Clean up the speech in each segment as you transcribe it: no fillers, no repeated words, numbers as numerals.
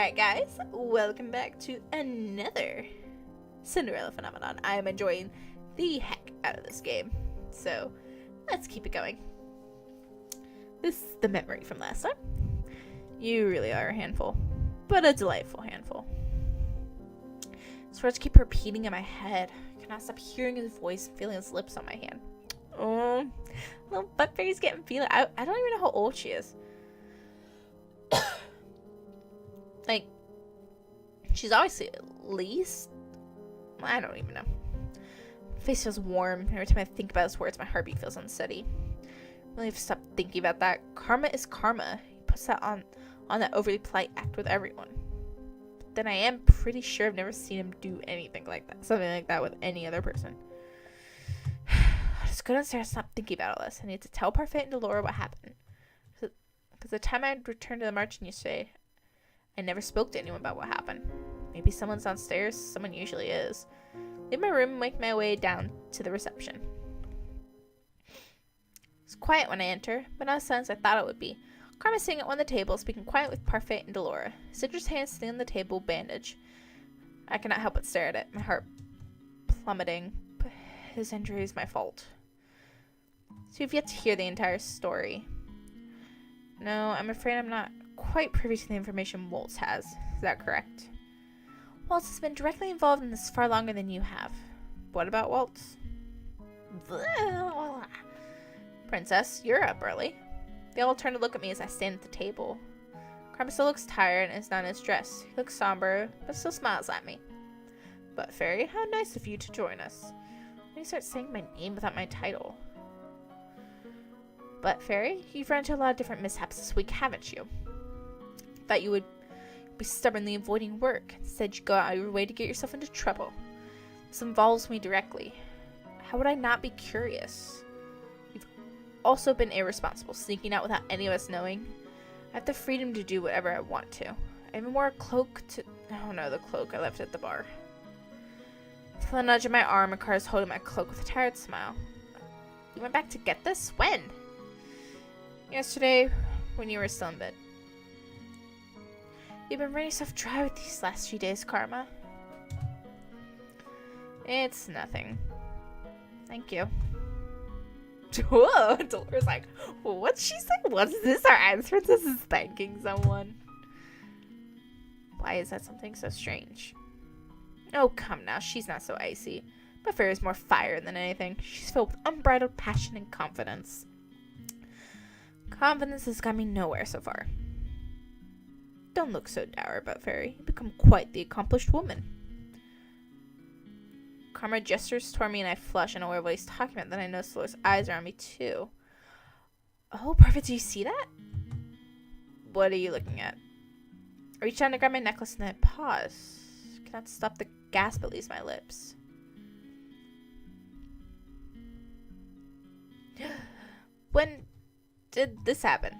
Alright guys, welcome back to another Cinderella phenomenon. I am enjoying the heck out of this game, so let's keep it going. This is the memory from last time. You really are a handful, but a delightful handful. So I just keep repeating in my head. I cannot stop hearing his voice and feeling his lips on my hand. Oh, little butt fairy's getting feeling. I don't even know how old she is. Like, she's obviously at least, I don't even know. My face feels warm. Every time I think about his words, my heartbeat feels unsteady. I really have to stop thinking about that. Karma is karma. He puts that on that overly polite act with everyone. But then I am pretty sure I've never seen him do anything like that. Something like that with any other person. I just go downstairs and stop thinking about all this. I need to tell Parfait and Delora what happened. Because the time I returned to the marching yesterday, I never spoke to anyone about what happened. Maybe someone's downstairs. Someone usually is. Leave my room and make my way down to the reception. It's quiet when I enter, but not as silent as I thought it would be. Karma's sitting at one of the tables, speaking quiet with Parfait and Delora. Citra's hand sitting on the table, bandage. I cannot help but stare at it, my heart plummeting. But his injury is my fault. So you've yet to hear the entire story. No, I'm afraid I'm not quite privy to the information Waltz has. Is that correct? Waltz has been directly involved in this far longer than you have. What about Waltz? Princess, you're up early. They all turn to look at me as I stand at the table. Karma still looks tired and is not in his dress. He looks somber, but still smiles at me. But Fairy, how nice of you to join us. When you start saying my name without my title. But Fairy, you've run into a lot of different mishaps this week, haven't you? Thought you would be stubbornly avoiding work. Instead, you go out of your way to get yourself into trouble. This involves me directly. How would I not be curious? You've also been irresponsible, sneaking out without any of us knowing. I have the freedom to do whatever I want to. I even wore a cloak to... Oh no, the cloak I left at the bar. With a nudge of my arm, Akara is holding my cloak with a tired smile. You went back to get this? When? Yesterday, when you were still in bed. You've been running yourself dry with these last few days, Karma. It's nothing. Thank you. Whoa, Delora's like, what'd she say? What's this? Our ice princess is thanking someone. Why is that something so strange? Oh, come now. She's not so icy. But Fairy's more fire than anything. She's filled with unbridled passion and confidence. Confidence has got me nowhere so far. Don't look so dour, but Fairy. You've become quite the accomplished woman. Karma gestures toward me and I flush, unaware of what he's talking about. Then I notice Dolores' eyes are on me too. Oh, perfect. Do you see that? What are you looking at? I reach down to grab my necklace and then I pause. I cannot stop the gasp that leaves my lips. When did this happen?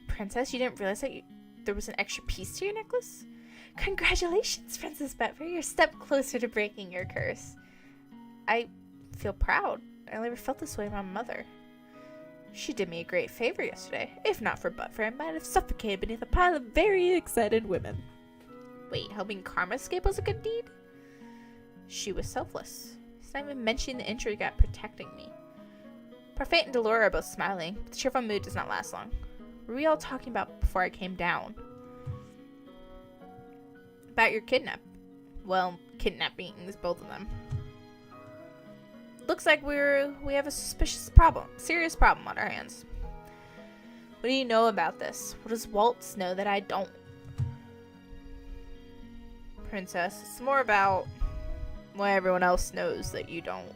Princess, you didn't realize that there was an extra piece to your necklace? Congratulations, Princess Betfair. You're a step closer to breaking your curse. I feel proud. I never felt this way about my mother. She did me a great favor yesterday. If not for Betfair, I might have suffocated beneath a pile of very excited women. Wait, helping Karma escape was a good deed? She was selfless. She's not even mentioning the injury got protecting me. Parfait and Delora are both smiling, but the cheerful mood does not last long. What were we all talking about before I came down? About your kidnap. Well, kidnapping is both of them. Looks like we have a serious problem on our hands. What do you know about this? What does Waltz know that I don't? Princess, it's more about what everyone else knows that you don't.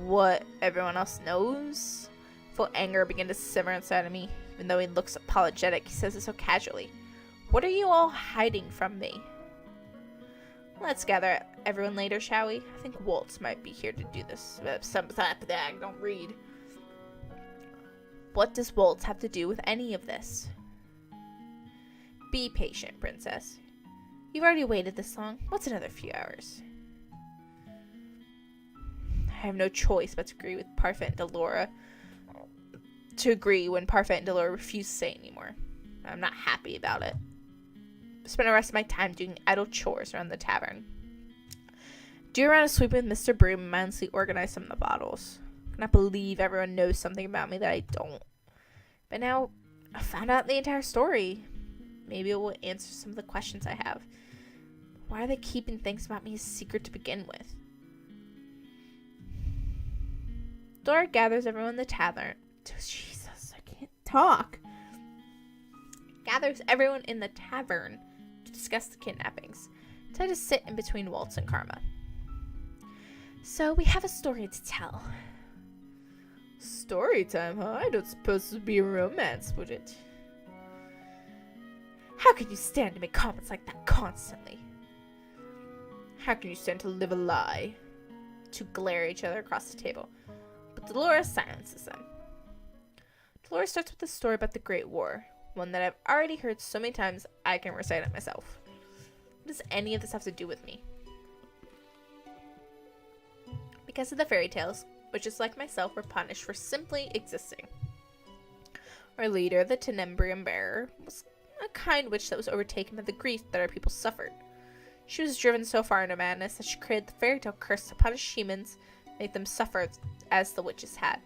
What everyone else knows? Full anger began to simmer inside of me. Even though he looks apologetic, he says it so casually. What are you all hiding from me? Let's gather everyone later, shall we? I think Waltz might be here to do this. I don't read. What does Waltz have to do with any of this? Be patient, Princess. You've already waited this long. What's another few hours? I have no choice but to agree with Parfait and Delora. To agree when Parfait and Delora refuse to say anymore. I'm not happy about it. I spent the rest of my time doing idle chores around the tavern. Do around a sweep with Mr. Broom and mindlessly organize some of the bottles. I cannot believe everyone knows something about me that I don't. But now I found out the entire story. Maybe it will answer some of the questions I have. Why are they keeping things about me a secret to begin with? Dora gathers everyone in the tavern. Jesus, I can't talk. Gathers everyone in the tavern to discuss the kidnappings. So I just sit in between Waltz and Karma. So we have a story to tell. Story time, huh? I don't suppose it would be a romance, would it? How can you stand to make comments like that constantly? How can you stand to live a lie? To glare at each other across the table. But Dolores silences them. Dolores starts with a story about the Great War, one that I've already heard so many times I can recite it myself. What does any of this have to do with me? Because of the fairy tales, witches like myself were punished for simply existing. Our leader, the Tenebrium Bearer, was a kind witch that was overtaken by the grief that our people suffered. She was driven so far into madness that she created the fairy tale curse to punish humans, make them suffer as the witches had.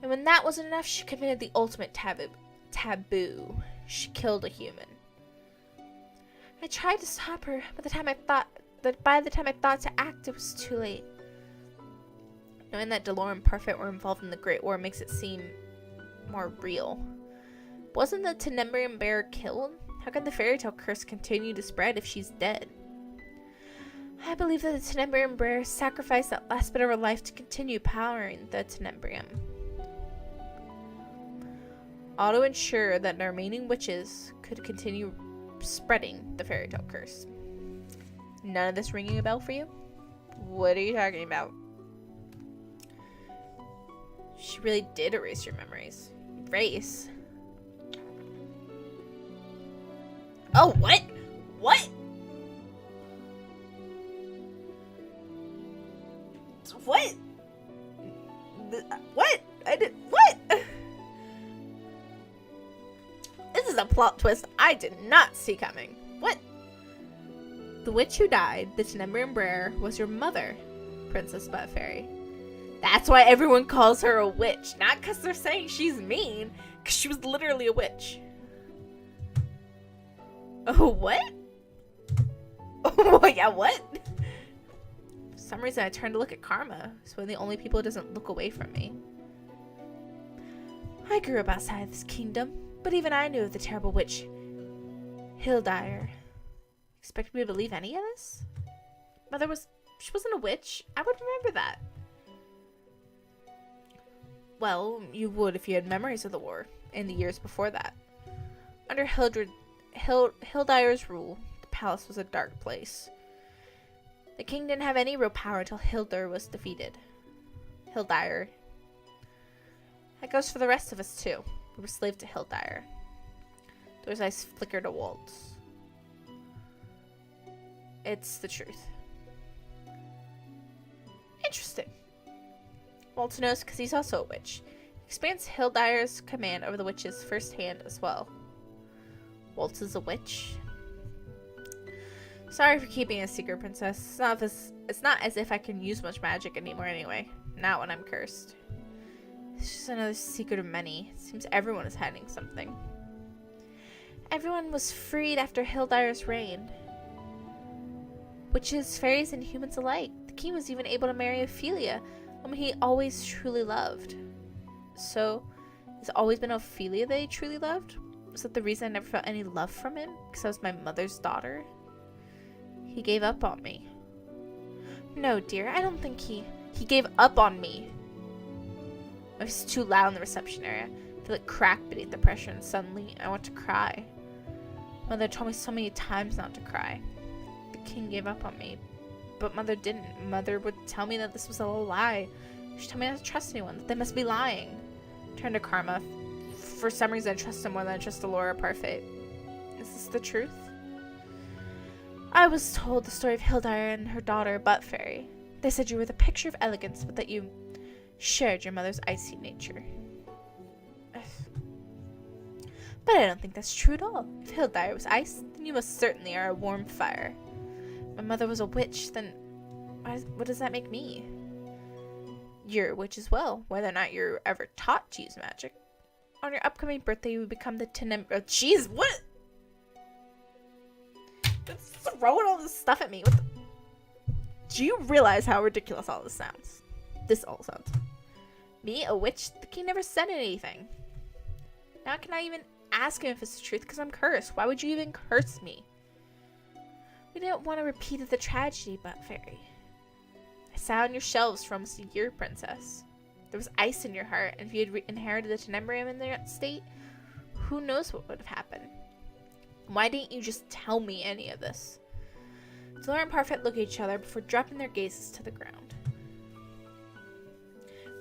And when that wasn't enough, she committed the ultimate taboo. She killed a human. I tried to stop her, but by the time I thought to act, it was too late. Knowing that Delore and Parfait were involved in the Great War makes it seem more real. Wasn't the Tenebrium Bearer killed? How can the fairy tale curse continue to spread if she's dead? I believe that the Tenebrium Bearer sacrificed that last bit of her life to continue powering the Tenebrium. All to ensure that the remaining witches could continue spreading the fairy tale curse. None of this ringing a bell for you? What are you talking about? She really did erase your memories. Erase? Oh, what? What? What? What? I did what? This is a plot twist I did not see coming. What? The witch who died, the Tenebrium Bearer, was your mother, Princess Butterfairy. That's why everyone calls her a witch. Not because they're saying she's mean, because she was literally a witch. Oh, what? Oh, yeah, what? For some reason, I turned to look at Karma. It's one of the only people who doesn't look away from me. I grew up outside of this kingdom, but even I knew of the terrible witch, Hildire. Expect me to believe any of this? She wasn't a witch. I would remember that. Well, you would if you had memories of the war, and the years before that. Under Hildire's rule, the palace was a dark place. The king didn't have any real power until Hildire was defeated. Hildire. That goes for the rest of us, too. We were slaves to Hildire. Those eyes flickered to Waltz. It's the truth. Interesting. Waltz knows because he's also a witch. He expands Hildire's command over the witches firsthand as well. Waltz is a witch. Sorry for keeping a secret, princess. It's not as if I can use much magic anymore anyway. Not when I'm cursed. It's just another secret of many. It seems everyone is hiding something. Everyone was freed after Hildire's reign. Witches, fairies, and humans alike. The king was even able to marry Ophelia, whom he always truly loved. So, has it always been Ophelia that he truly loved? Was that the reason I never felt any love from him? Because I was my mother's daughter? He gave up on me. No, dear, I don't think he gave up on me. It was too loud in the reception area. I feel it crack beneath the pressure, and suddenly I want to cry. Mother told me so many times not to cry. The king gave up on me, but Mother didn't. Mother would tell me that this was a lie. She told me not to trust anyone, that they must be lying. I turned to Karma. For some reason, I trust him more than I trust Delora Parfait. Is this the truth? I was told the story of Hildire and her daughter, Butterfairy. They said you were the picture of elegance, but that you shared your mother's icy nature. But I don't think that's true at all. If Hildire was ice, then you most certainly are a warm fire. If my mother was a witch, then what does that make me? You're a witch as well, whether or not you're ever taught to use magic. On your upcoming birthday, you will become the Tenebrae. Jeez, what? It's throwing all this stuff at me. What the? Do you realize how ridiculous all this sounds? This all sounds. Me, a witch? The king never said anything. Now can I even ask him if it's the truth? Because I'm cursed. Why would you even curse me? We didn't want to repeat the tragedy, but Fairy. I sat on your shelves for almost a year, Princess. There was ice in your heart, and if you had inherited the Tenebrium in that state, who knows what would have happened? Why didn't you just tell me any of this? Delora and Parfait look at each other before dropping their gazes to the ground.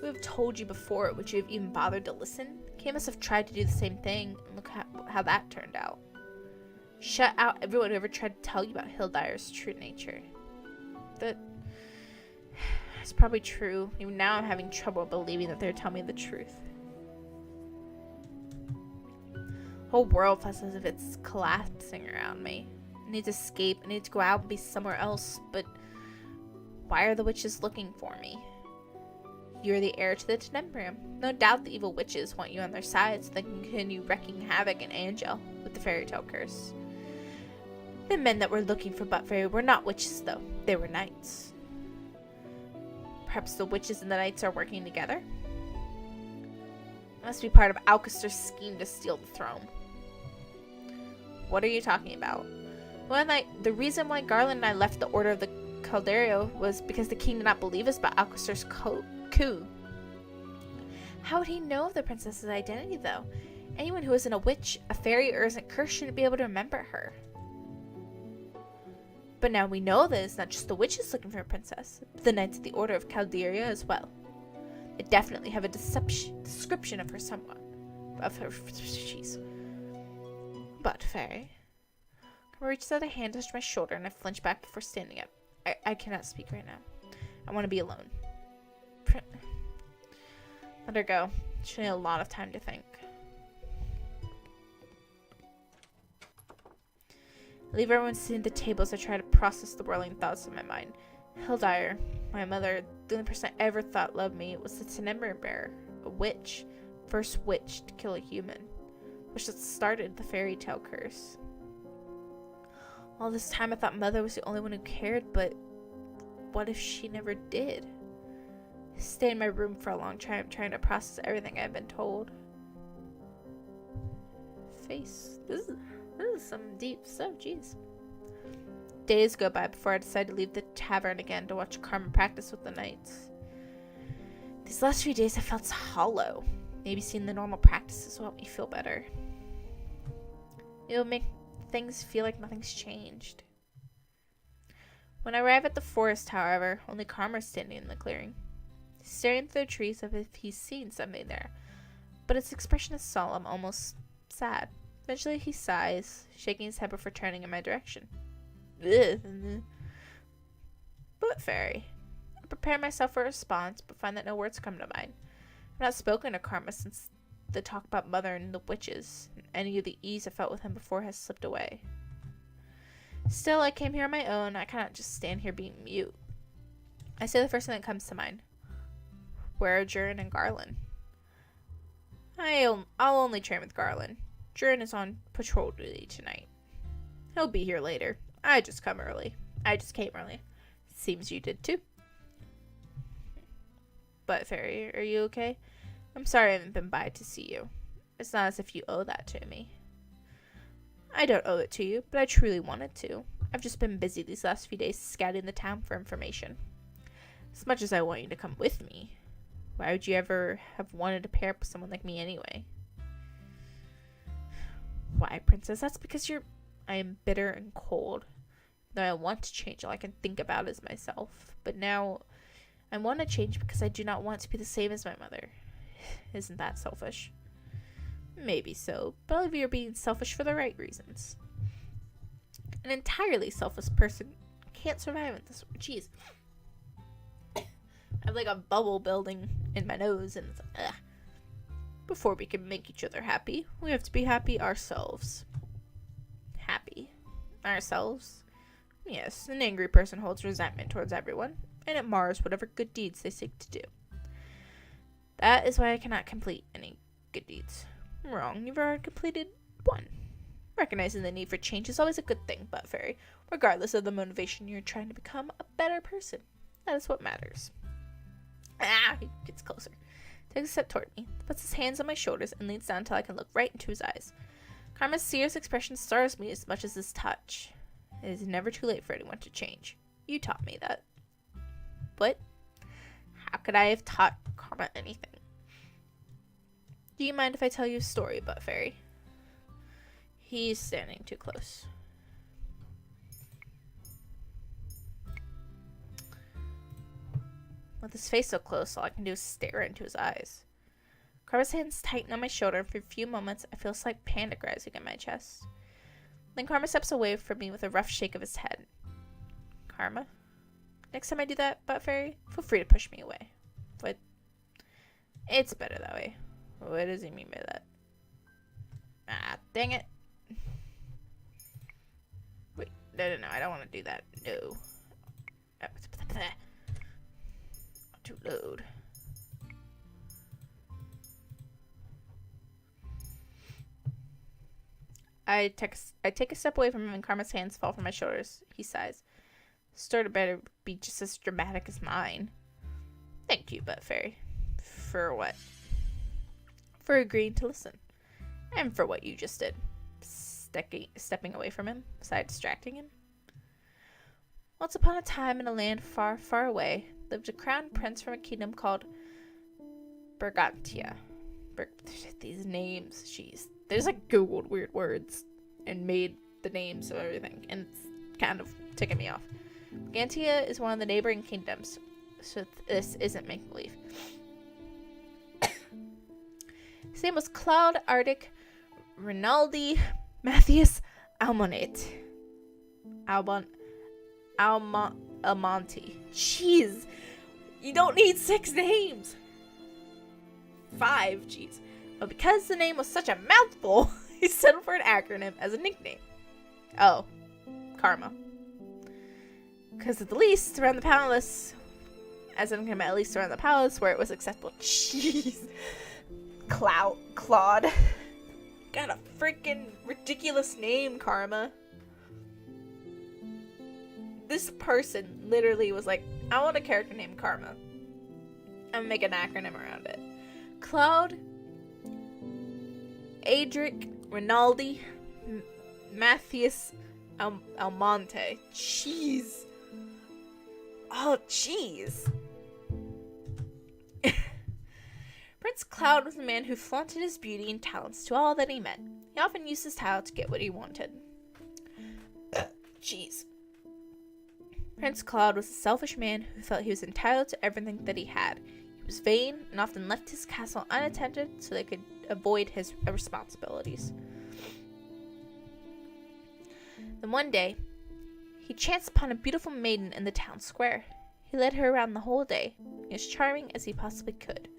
We have told you before, would you have even bothered to listen? Kay must have tried to do the same thing, and look how that turned out. Shut out everyone who ever tried to tell you about Hildire's true nature. That's probably true. Even now I'm having trouble believing that they're telling me the truth. The whole world feels as if it's collapsing around me. I need to escape. I need to go out and be somewhere else. But why are the witches looking for me? You're the heir to the Tenebrium. No doubt the evil witches want you on their side so they can continue wreaking havoc in Angel with the fairy tale curse. The men that were looking for Butt Fairy were not witches, though. They were knights. Perhaps the witches and the knights are working together? It must be part of Alcaster's scheme to steal the throne. What are you talking about? The reason why Garland and I left the Order of the Calderio was because the king did not believe us about Alcaster's coup. How would he know of the princess's identity, though? Anyone who isn't a witch, a fairy, or isn't cursed shouldn't be able to remember her. But now we know that it's not just the witches looking for a princess, but the knights of the Order of Calderia as well. They definitely have a description of her somewhat. Jeez. But, Fairy. I reached out a hand, touched my shoulder, and I flinched back before standing up. I cannot speak right now. I want to be alone. Let her go. She need a lot of time to think. I leave everyone sitting at the table as I try to process the whirling thoughts in my mind. Hildire, my mother, the only person I ever thought loved me, was the Tenebrium bearer, a witch. First witch to kill a human. Which that started the fairy tale curse. All this time I thought Mother was the only one who cared, but what if she never did? I stayed in my room for a long time trying to process everything I've been told. Face. This is some deep stuff, jeez. Days go by before I decide to leave the tavern again to watch Carmen practice with the knights. These last few days I felt hollow. Maybe seeing the normal practices will help me feel better. It will make things feel like nothing's changed. When I arrive at the forest, however, only Carmen is standing in the clearing. He's staring through the trees as if he's seen something there, but his expression is solemn, almost sad. Eventually he sighs, shaking his head before turning in my direction. Ugh. But Fairy. I prepare myself for a response, but find that no words come to mind. I've not spoken to Karma since the talk about Mother and the witches, and any of the ease I felt with him before has slipped away. Still, I came here on my own. I cannot just stand here being mute. I say the first thing that comes to mind. Where are Jurin and Garland? I'll only train with Garland. Jurin is on patrol duty tonight. He'll be here later. I just came early. Seems you did too. But Fairy, are you okay? I'm sorry I haven't been by to see you. It's not as if you owe that to me. I don't owe it to you, but I truly wanted to. I've just been busy these last few days scouting the town for information. As much as I want you to come with me, why would you ever have wanted to pair up with someone like me anyway? Why, Princess? That's because I am bitter and cold. Though I want to change, all I can think about is myself. But now, I want to change because I do not want to be the same as my mother. Isn't that selfish? Maybe so, but all of you are being selfish for the right reasons. An entirely selfless person can't survive in this world. Jeez. I have like a bubble building in my nose and it's ugh. Before we can make each other happy, we have to be happy ourselves. Happy. Ourselves? Yes, an angry person holds resentment towards everyone, and it mars whatever good deeds they seek to do. That is why I cannot complete any good deeds. Wrong, you've already completed one. Recognizing the need for change is always a good thing, Butt Fairy, regardless of the motivation you're trying to become a better person. That is what matters. He gets closer. Takes a step toward me, puts his hands on my shoulders, and leans down until I can look right into his eyes. Karma's serious expression startles me as much as his touch. It is never too late for anyone to change. You taught me that. What? How could I have taught Karma anything? Do you mind if I tell you a story, Butt Fairy? He's standing too close. With his face so close, all I can do is stare into his eyes. Karma's hands tighten on my shoulder, and for a few moments, I feel a slight panic rising in my chest. Then Karma steps away from me with a rough shake of his head. Karma? Next time I do that, Butt Fairy, feel free to push me away. But it's better that way. What does he mean by that? Ah, dang it. Wait, no, I don't want to do that. No. To load. I take a step away from him and Karma's hands fall from my shoulders. He sighs. Story better be just as dramatic as mine. Thank you, Butt Fairy. For what? For agreeing to listen. And for what you just did. Stepping away from him, beside distracting him. Once upon a time in a land far, far away, lived a crown prince from a kingdom called Bergantia. These names, jeez. They just like Googled weird words and made the names of everything, and it's kind of ticking me off. Bergantia is one of the neighboring kingdoms, so this isn't make-believe. His name was Claude Arctic Rinaldi Matthias Almonte. Almonte. Jeez. You don't need 6 names. 5, jeez. But because the name was such a mouthful, he settled for an acronym as a nickname. Oh. Karma. Because at the least, around the palace, as in at least around the palace where it was acceptable. Jeez. Claude. Got a freaking ridiculous name, Karma. This person literally was like, I want a character named Karma. I'm gonna make an acronym around it. Claude, Adric, Rinaldi, Matthias, Almonte. Jeez. Oh, jeez. Prince Cloud was a man who flaunted his beauty and talents to all that he met. He often used his talent to get what he wanted. Jeez. Prince Cloud was a selfish man who felt he was entitled to everything that he had. He was vain and often left his castle unattended so they could avoid his responsibilities. Then one day, he chanced upon a beautiful maiden in the town square. He led her around the whole day, as charming as he possibly could.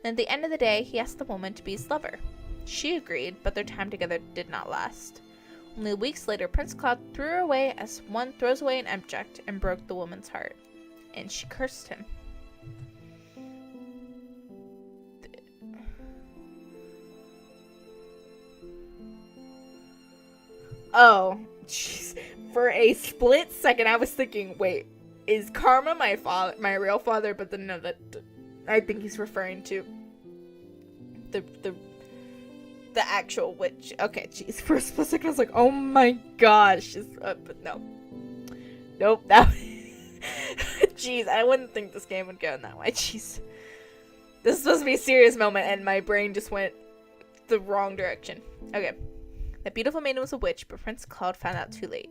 Then at the end of the day, he asked the woman to be his lover. She agreed, but their time together did not last. Only weeks later, Prince Cloud threw her away as one throws away an object and broke the woman's heart. And she cursed him. Oh, jeez. For a split second, I was thinking, wait, is Karma my real father? But then no, that I think he's referring to the actual witch. Okay, jeez. For a split second, I was like, oh my gosh. But no. Nope, that jeez, I wouldn't think this game would go in that way. Jeez. This is supposed to be a serious moment, and my brain just went the wrong direction. Okay. That beautiful maiden was a witch, but Prince Cloud found out too late.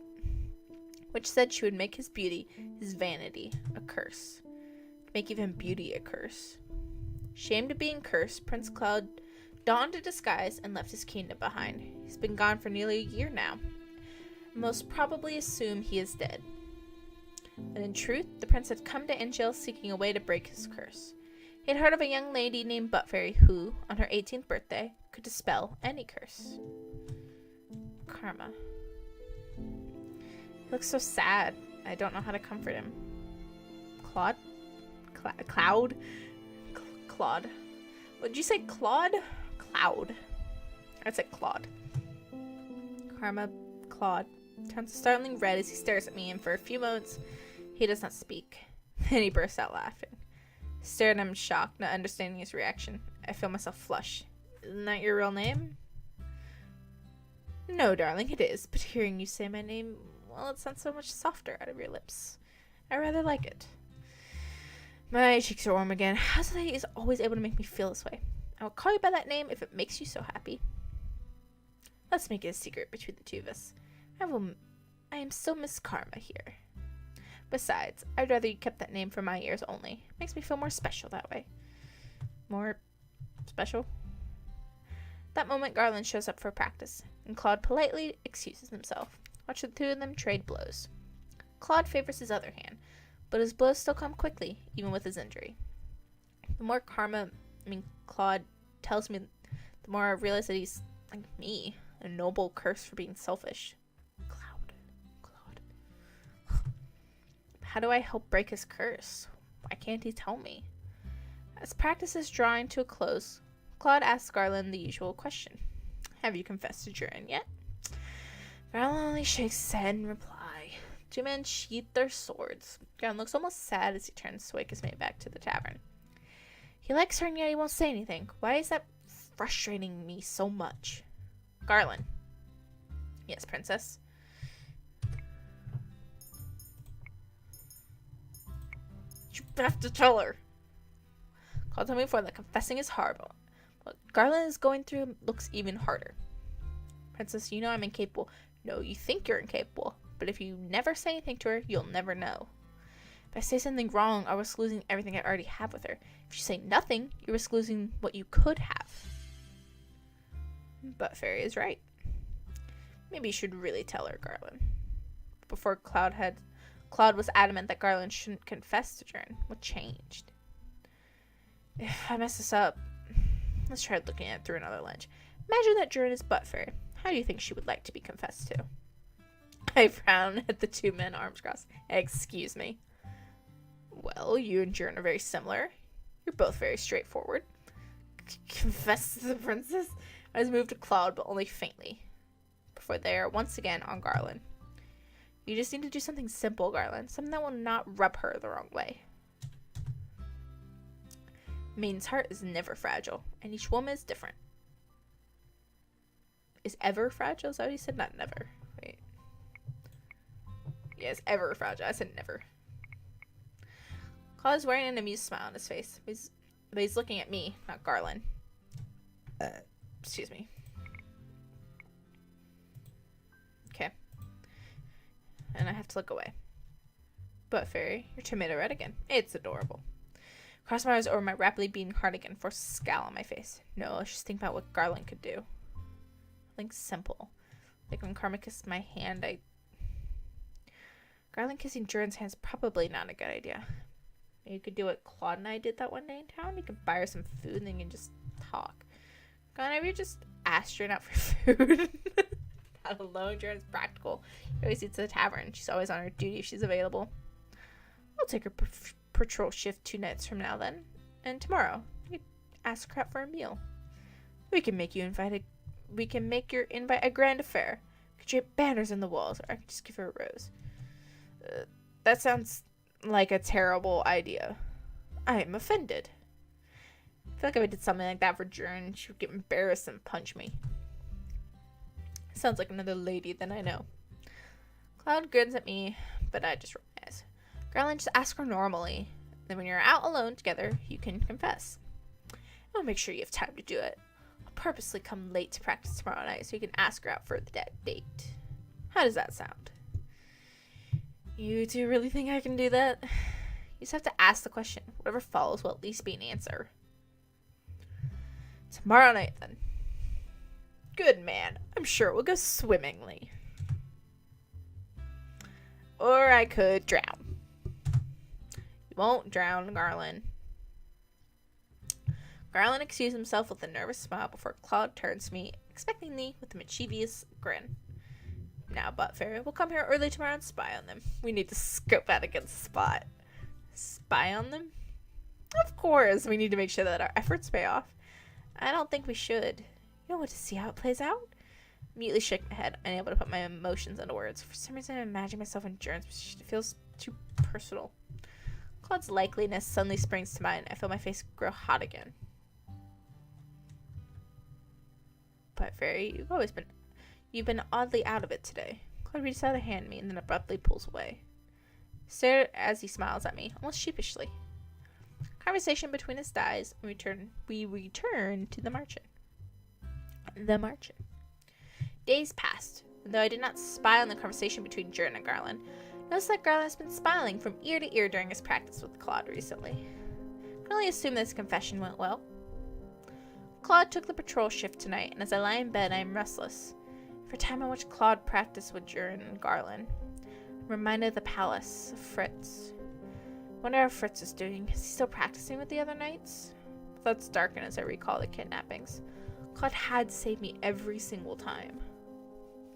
Witch said she would make his beauty, his vanity, a curse. Make even beauty a curse. Shamed of being cursed, Prince Cloud donned a disguise and left his kingdom behind. He's been gone for nearly a year now. Most probably assume he is dead. But in truth, the prince had come to Angel seeking a way to break his curse. He He had heard of a young lady named Buttfairy who, on her 18th birthday, could dispel any curse. Karma. He looks so sad. I don't know how to comfort him. Claude? Cloud? Claude. Would you say Claude? Cloud. I'd say Claude. Karma, Claude, turns a startling red as he stares at me, and for a few moments, he does not speak. Then he bursts out laughing. I stare at him, shocked, not understanding his reaction. I feel myself flush. Isn't that your real name? No, darling, it is, but hearing you say my name, well, it sounds so much softer out of your lips. I rather like it. My cheeks are warm again. How society is always able to make me feel this way. I will call you by that name if it makes you so happy. Let's make it a secret between the two of us. I am still Miss Karma here. Besides, I'd rather you kept that name for my ears only. It makes me feel more special that way. More special? That moment, Garland shows up for practice, and Claude politely excuses himself. Watch the two of them trade blows. Claude favors his other hand, but his blows still come quickly, even with his injury. The more Claude tells me, the more I realize that he's like me, a noble curse for being selfish. Claude. How do I help break his curse? Why can't he tell me? As practice is drawing to a close, Claude asks Garland the usual question. Have you confessed to Jurin yet? Garland only shakes his head in reply. Two men sheath their swords. Garland looks almost sad as he turns to wake his mate back to the tavern. He likes her and yet he won't say anything. Why is that frustrating me so much? Garland. Yes, princess. You have to tell her. Claude told me before that confessing is hard, but what Garland is going through looks even harder. Princess, you know I'm incapable. No, you think you're incapable. But if you never say anything to her, you'll never know. If I say something wrong, I risk losing everything I already have with her. If you say nothing, you risk losing what you could have. But Fairy is right. Maybe you should really tell her, Garland. Before Claude was adamant that Garland shouldn't confess to Jurin. What changed? If I mess this up, let's try looking at it through another lens. Imagine that Jurin is Buttfairy. How do you think she would like to be confessed to? I frown at the two men, arms crossed. Excuse me. Well, you and Jurin are very similar. You're both very straightforward. Confess to the princess? I was moved to Claude, but only faintly, before they are once again on Garland. You just need to do something simple, Garland. Something that will not rub her the wrong way. Maiden's heart is never fragile, and each woman is different. Is ever fragile? Is that what he said? Not never. Wait. Yes, ever fragile. I said never. Claude is wearing an amused smile on his face. But he's looking at me, not Garland. Excuse me. Okay. And I have to look away. But Fairy, your tomato red again. It's adorable. Cross my eyes over my rapidly beating heart again, force a scowl on my face. No, let's just think about what Garland could do. Something simple. Like when Karma kissed my hand, Garland kissing Jurin's hand is probably not a good idea. Maybe you could do what Claude and I did that one day in town. You could buy her some food and then you can just talk. God, have you just asked Jurin out for food? Not alone. Jurin's practical. She always eats at the tavern. She's always on her duty if she's available. I'll take her patrol shift 2 nights from now then. And tomorrow, you could ask her out for a meal. We can make your invite a grand affair. We could drape banners on the walls, or I could just give her a rose. That sounds like a terrible idea. I am offended. I feel like if I did something like that for Jurin, she would get embarrassed and punch me. Sounds like another lady than I know. Cloud grins at me, but I just roll my eyes. Garland, just ask her normally. Then when you're out alone together, you can confess. I'll make sure you have time to do it. I'll purposely come late to practice tomorrow night so you can ask her out for the date. How does that sound? You two really think I can do that? You just have to ask the question. Whatever follows will at least be an answer. Tomorrow night, then. Good man. I'm sure it will go swimmingly. Or I could drown. You won't drown, Garland. Garland excused himself with a nervous smile before Claude turns to me, expectingly with a mischievous grin. Now, Butt Fairy, we'll come here early tomorrow and spy on them. We need to scope out against Spot. Spy on them? Of course, we need to make sure that our efforts pay off. I don't think we should. You don't want to see how it plays out? Immediately shook my head, unable to put my emotions into words. For some reason, I imagine myself in Jern's position. It feels too personal. Claude's likeliness suddenly springs to mind. I feel my face grow hot again. But Fairy, you've been oddly out of it today. Claude reaches out a hand at me and then abruptly pulls away. Stare as he smiles at me, almost sheepishly. Conversation between us dies, and we return to the marching. Days passed, and though I did not spy on the conversation between Jern and Garland, notice that Garland has been smiling from ear to ear during his practice with Claude recently. I can only assume this confession went well. Claude took the patrol shift tonight, and as I lie in bed, I am restless. For a time I watched Claude practice with Jern and Garland. I'm reminded of the palace of Fritz. I wonder how Fritz is doing. Is he still practicing with the other knights? Thoughts darken as I recall the kidnappings. Claude had saved me every single time.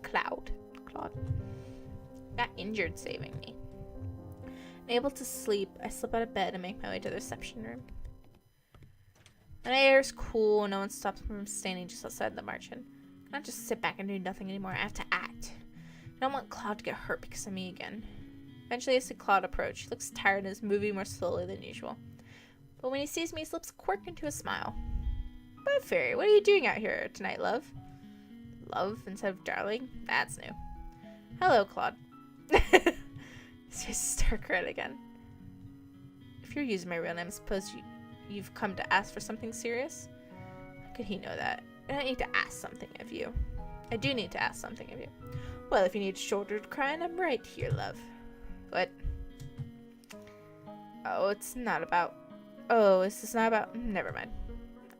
Claude got injured saving me. Unable to sleep, I slip out of bed and make my way to the reception room. The night air is cool, no one stops me from standing just outside the margin. I can't just sit back and do nothing anymore. I have to act. I don't want Claude to get hurt because of me again. Eventually I see Claude approach. He looks tired and is moving more slowly than usual. But when he sees me, his lips quirk into a smile. But Fairy, what are you doing out here tonight, love? Love instead of darling? That's new. Hello, Claude. His face is dark red again. If you're using my real name, I suppose you've come to ask for something serious? How could he know that? I don't need to ask something of you. I do need to ask something of you. Well, if you need a shoulder to cry on, I'm right here, love. What? Oh, it's not about... Oh, is this not about... Never mind.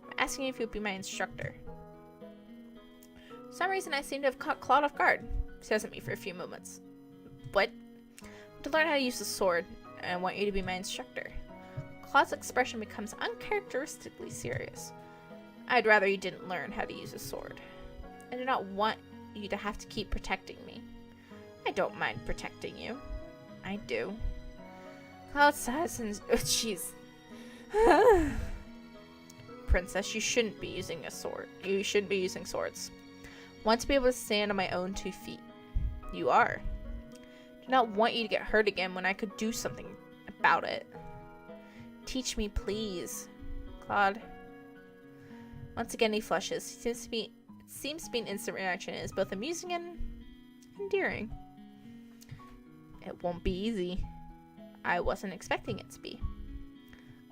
I'm asking you if you'll be my instructor. For some reason, I seem to have caught Claude off guard. He stares at me for a few moments. What? To learn how to use the sword, and I want you to be my instructor. Claude's expression becomes uncharacteristically serious. I'd rather you didn't learn how to use a sword. I do not want you to have to keep protecting me. I don't mind protecting you. I do. Claude sighs and... Oh, jeez. Princess, you shouldn't be using a sword. You shouldn't be using swords. I want to be able to stand on my own 2 feet. You are. I do not want you to get hurt again when I could do something about it. Teach me, please. Claude. Once again, he flushes. It seems to be an instant reaction. It is both amusing and endearing. It won't be easy. I wasn't expecting it to be.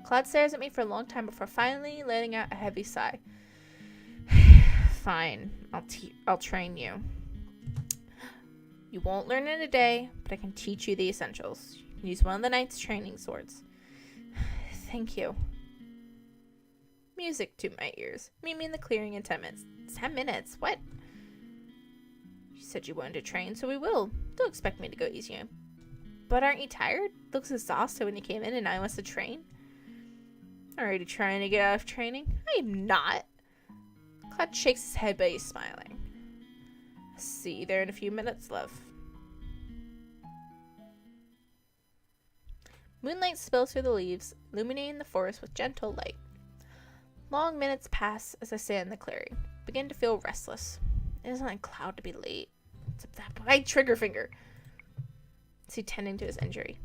Claude stares at me for a long time before finally letting out a heavy sigh. Fine. I'll train you. You won't learn in a day, but I can teach you the essentials. You can use one of the knight's training swords. Thank you. Music to my ears. Meet me in the clearing in 10 minutes. 10 minutes? What? You said you wanted to train, so we will. Don't expect me to go easy on you. But aren't you tired? Looks exhausted when you came in and now he wants to train. Already trying to get out of training? I am not. Claude shakes his head, but he's smiling. See you there in a few minutes, love. Moonlight spills through the leaves, illuminating the forest with gentle light. Long minutes pass as I stand in the clearing. I begin to feel restless. It isn't like Cloud to be late. It's that bright trigger finger. Is he tending to his injury?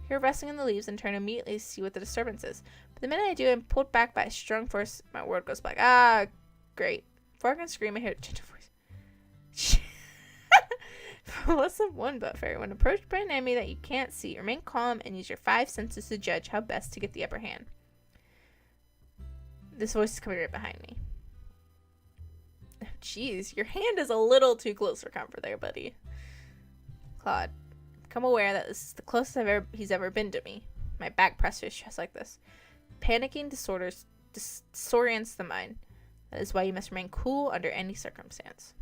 I hear rustling in the leaves and turn immediately to see what the disturbance is. But the minute I do, I'm pulled back by a strong force. My word goes black. Ah, great. Before I can scream, I hear a gentle voice. Lesson 1, Butt Fairy. When approached by an enemy that you can't see, remain calm and use your 5 senses to judge how best to get the upper hand. This voice is coming right behind me. Jeez, your hand is a little too close for comfort there, buddy. Claude, become aware that this is the closest he's ever been to me. My back pressure is just like this. Panicking disorients the mind. That is why you must remain cool under any circumstance.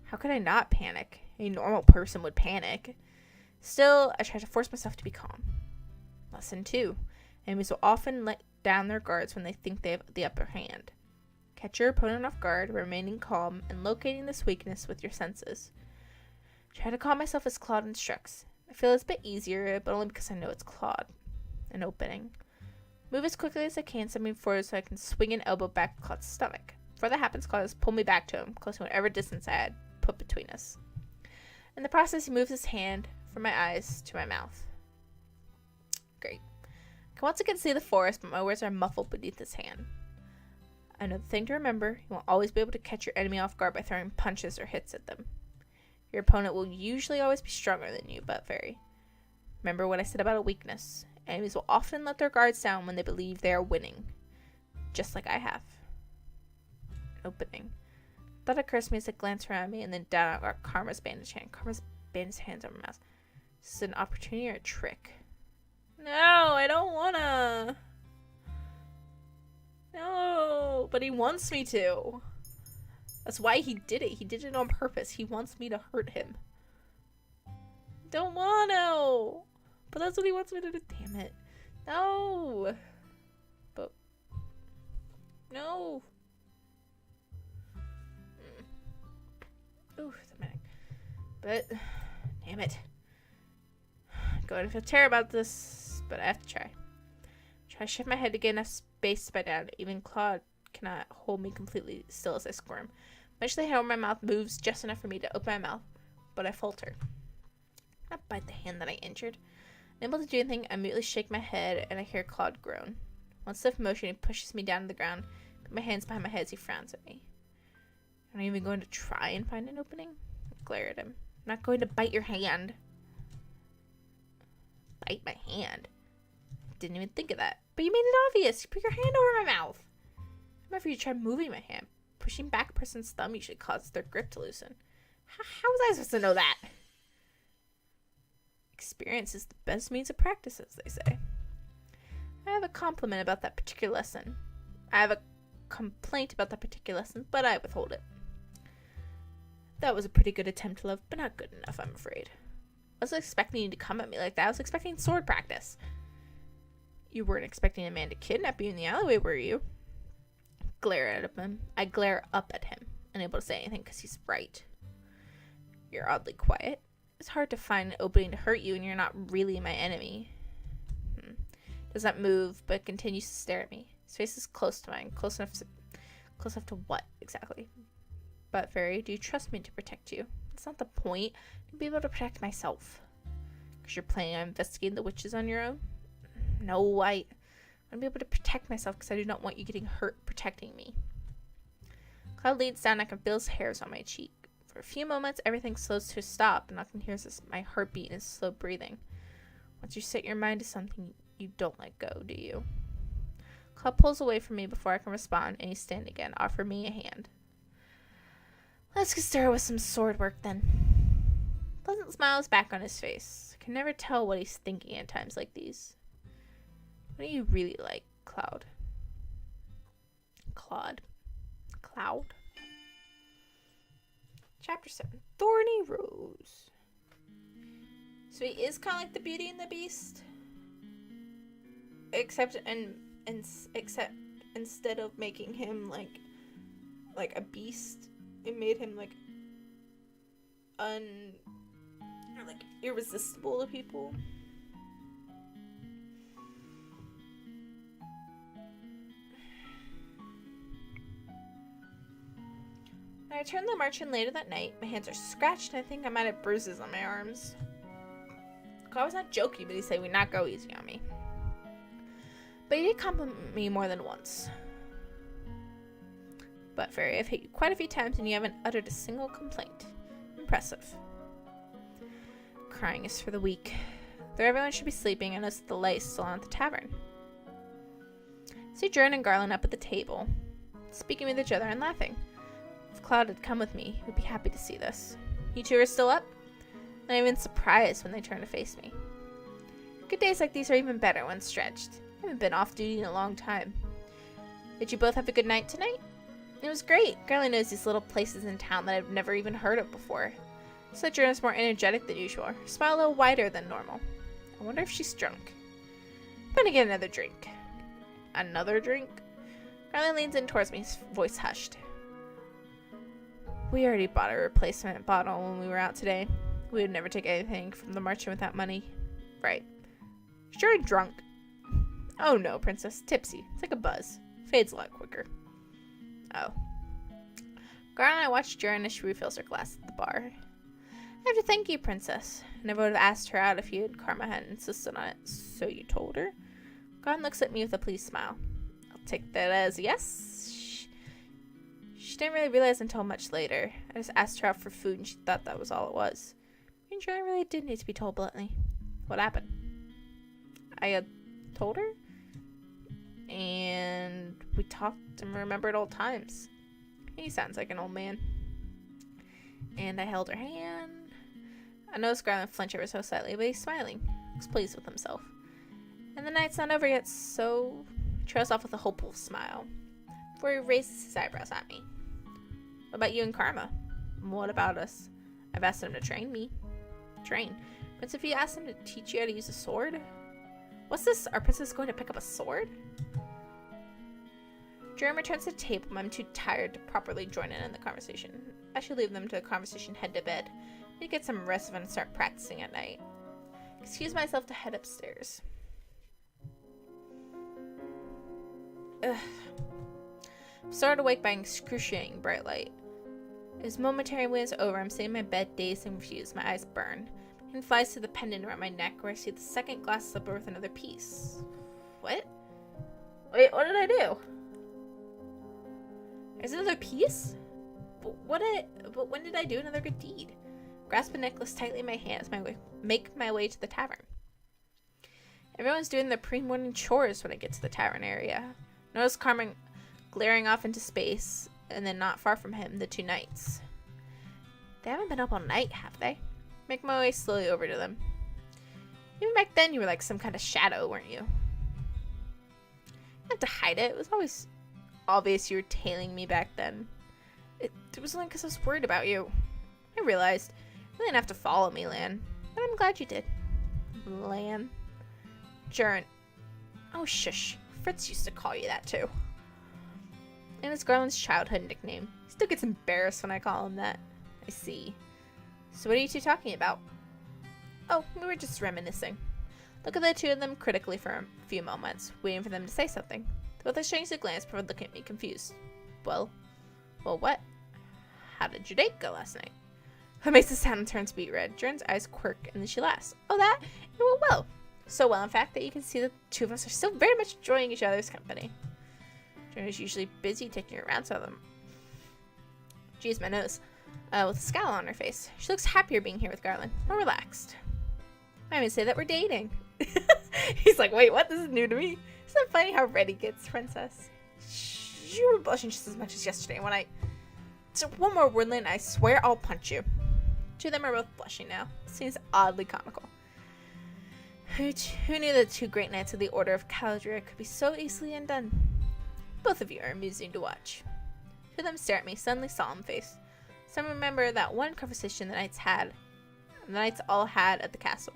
How could I not panic? A normal person would panic. Still, I try to force myself to be calm. Lesson 2. Enemies will often down their guards when they think they have the upper hand. Catch your opponent off guard, remaining calm, and locating this weakness with your senses. Try to calm myself as Claude instructs. I feel it's a bit easier, but only because I know it's Claude. An opening. Move as quickly as I can, stepping forward so I can swing an elbow back at Claude's stomach. Before that happens, Claude has pulled me back to him, close to whatever distance I had put between us. In the process, he moves his hand from my eyes to my mouth. Great. I can once again see the forest, but my words are muffled beneath his hand. I know the thing to remember. You won't always be able to catch your enemy off guard by throwing punches or hits at them. Your opponent will usually always be stronger than you, but very. Remember what I said about a weakness. Enemies will often let their guards down when they believe they are winning. Just like I have. Opening. Thought occurs to me as I glance around me and then down at Karma's bandaged hand. Karma's bandaged hands over my mouth. Is this an opportunity or a trick? No, I don't wanna. No, but he wants me to. That's why he did it. He did it on purpose. He wants me to hurt him. Don't want to. But that's what he wants me to do. Damn it. No. But. No. Ooh, it's a minute. But. Damn it. I'm going to feel terrible about this, but I have to try. Try to shift my head to get enough space to bite down. Even Claude cannot hold me completely still as I squirm. Eventually, the hand over my mouth moves just enough for me to open my mouth, but I falter. I bite the hand that I injured. Unable to do anything, I immediately shake my head and I hear Claude groan. One stiff motion, he pushes me down to the ground, put my hands behind my head as he frowns at me. You're not even going to try and find an opening? I glare at him. I'm not going to bite your hand. Bite my hand? I didn't even think of that. But you made it obvious. You put your hand over my mouth. Remember, you try moving my hand. Pushing back a person's thumb usually causes their grip to loosen. How was I supposed to know that? Experience is the best means of practice, as they say. I have a compliment about that particular lesson. I have a complaint about that particular lesson, but I withhold it. That was a pretty good attempt to love, but not good enough, I'm afraid. I wasn't expecting you to come at me like that. I was expecting sword practice. You weren't expecting a man to kidnap you in the alleyway, were you? I glare up at him, unable to say anything because he's right. You're oddly quiet. It's hard to find an opening to hurt you and you're not really my enemy. Does not move, but continues to stare at me. His face is close to mine. Close enough to what, exactly? But Fairy, do you trust me to protect you? That's not the point. To be able to protect myself. Because you're planning on investigating the witches on your own? No, I want to be able to protect myself because I do not want you getting hurt protecting me. Cloud leans down. I can feel his hairs on my cheek. For a few moments, everything slows to a stop, and I can hear my heartbeat and his slow breathing. Once you set your mind to something, you don't let go, do you? Cloud pulls away from me before I can respond, and he's standing again, offering me a hand. Let's get started with some sword work, then. Pleasant smile is back on his face. I can never tell what he's thinking at times like these. What do you really like, Cloud? Cloud? Chapter 7. Thorny Rose. So he is kind of like the Beauty and the Beast. Except instead of making him like a beast, it made him like irresistible to people. When I returned to the march-in later that night, my hands are scratched and I think I might have bruises on my arms. I was not joking, but he said he would not go easy on me. But he did compliment me more than once. But Fairy, I've hit you quite a few times and you haven't uttered a single complaint. Impressive. Crying is for the weak. Though everyone should be sleeping, I notice that the light is still on at the tavern. I see Jordan and Garland up at the table, speaking with each other and laughing. If Cloud had come with me, he would be happy to see this. You two are still up? I'm even surprised when they turn to face me. Good days like these are even better when stretched. I haven't been off duty in a long time. Did you both have a good night tonight? It was great. Garland knows these little places in town that I've never even heard of before. So that Jordan's more energetic than usual. Her smile a little wider than normal. I wonder if she's drunk. I'm gonna get another drink. Another drink? Garland leans in towards me, his voice hushed. We already bought a replacement bottle when we were out today. We would never take anything from the marching without money. Right. Sure, drunk. Oh no, princess. Tipsy. It's like a buzz. Fades a lot quicker. Oh. Garland and I watched Jaren as she refills her glass at the bar. I have to thank you, princess. I never would have asked her out if you and Karma hadn't insisted on it. So you told her? Garland looks at me with a pleased smile. I'll take that as yes. She didn't really realize until much later. I just asked her out for food and she thought that was all it was. And Jaren really did need to be told bluntly. What happened? I had told her? And we talked and remembered old times. He sounds like an old man. And I held her hand. I noticed Garland flinch ever so slightly, but he's smiling. Looks pleased with himself. And the night's not over yet, so he trails off with a hopeful smile before he raises his eyebrows at me. What about you and Karma? What about us? I've asked him to train me. Train? Prince, if you asked him to teach you how to use a sword? What's this? Our princess going to pick up a sword? Jeremy returns to the table. I'm too tired to properly join in the conversation. I should leave them to the conversation head to bed. Need to get some rest and start practicing at night. Excuse myself to head upstairs. Ugh. I'm started awake by excruciating bright light. As momentary wins over, I'm sitting in my bed, dazed and confused. My eyes burn. And flies to the pendant around my neck, where I see the second glass slipper with another piece. What? Wait, what did I do? There's another piece? But when did I do another good deed? Grasp the necklace tightly in my hands, make my way to the tavern. Everyone's doing their pre-morning chores when I get to the tavern area. Notice Carmen glaring off into space, and then not far from him, the two knights. They haven't been up all night, have they? Make my way slowly over to them. Even back then, you were like some kind of shadow, weren't you? You had to hide it. It was always obvious you were tailing me back then. It was only because I was worried about you. I realized. You didn't have to follow me, Lan. But I'm glad you did. Lan. Jaren. Oh, shush. Fritz used to call you that, too. And it's Garland's childhood nickname. He still gets embarrassed when I call him that. I see. So what are you two talking about? Oh, we were just reminiscing. Look at the two of them critically for a few moments, waiting for them to say something. They both exchanged a glance before looking at me confused. Well, what? How did your date go last night? That makes the sound turn to beet red. Jaren's eyes quirk, and then she laughs. Oh, that? It went well. So well, in fact, that you can see the two of us are still very much enjoying each other's company. Jaren is usually busy taking her around, so them. Geez, my nose. With a scowl on her face. She looks happier being here with Garland. More relaxed. I even say that we're dating. He's like, wait, what? This is new to me. Isn't it funny how red he gets, princess? You were blushing just as much as yesterday when I... So one more word, Lynn, I swear I'll punch you. Two of them are both blushing now. It seems oddly comical. Who knew that two great knights of the Order of Caladria could be so easily undone? Both of you are amusing to watch. Two of them stare at me, suddenly solemn-faced. Some remember that one conversation the knights all had at the castle,